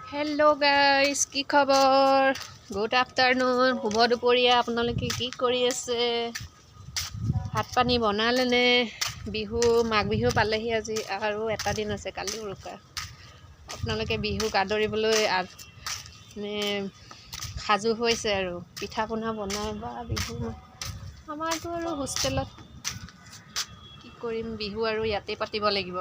Hello' guys, কি খবৰ? Good afternoon, শুভ দুপৰীয়া। আপোনালোকে কি কৰি আছে? ভাত পানী বনালেনে? মাঘ বিহু পালেহি আজি, আৰু এটা দিন আছে, কালি উৰুকা। আপোনালোকে বিহুক আদৰিবলৈ সাজু হৈছে আৰু পিঠা পনা বনাই বা বিহু। আমাৰতো আৰু হোষ্টেলত কি কৰিম, বিহু আৰু ইয়াতে পাতিব লাগিব।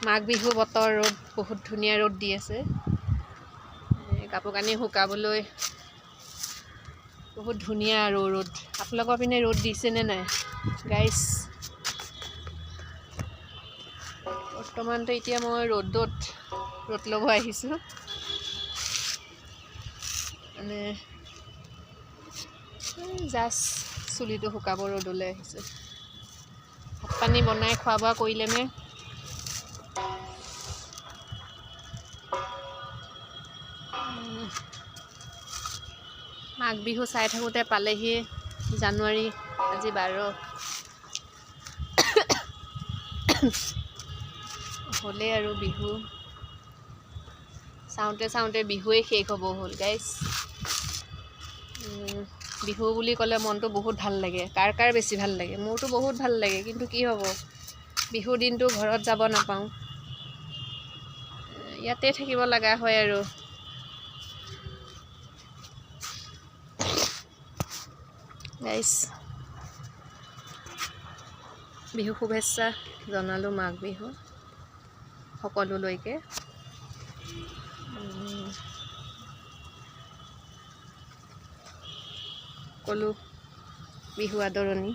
মাঘ বিহু বতৰ, ৰ'দ বহুত ধুনীয়া ৰ'দ দি আছে। কাপোৰ কানি শুকাবলৈ বহুত ধুনীয়া আৰু ৰ'দ। আপোনালোকৰ পিনে ৰ'দ দিছেনে নাই গাইজ? বৰ্তমানতো এতিয়া মই ৰ'দ ল'ব আহিছোঁ। মানে জাষ্ট চুলিটো শুকাব ৰ'দলৈ আহিছোঁ। ভাত পানী বনাই খোৱা বোৱা কৰিলেনে? মাঘ বিহু চাই থাকোঁতে পালেহি জানুৱাৰী, আজি 12। হ'লেই আৰু বিহু চাওঁতে চাওঁতে বিহুৱেই শেষ হ'ব হ'ল গাইজ। বিহু বুলি ক'লে মনটো বহুত ভাল লাগে। কাৰ কাৰ বেছি ভাল লাগে? মোৰতো বহুত ভাল লাগে, কিন্তু কি হ'ব, বিহুৰ দিনটো ঘৰত যাব নাপাওঁ, ইয়াতে থাকিব লগা হয় আৰু। গাইজ, বিহু শুভেচ্ছা জনালোঁ, মাঘ বিহু সকলোলৈকে। সকলো বিহু আদৰণি।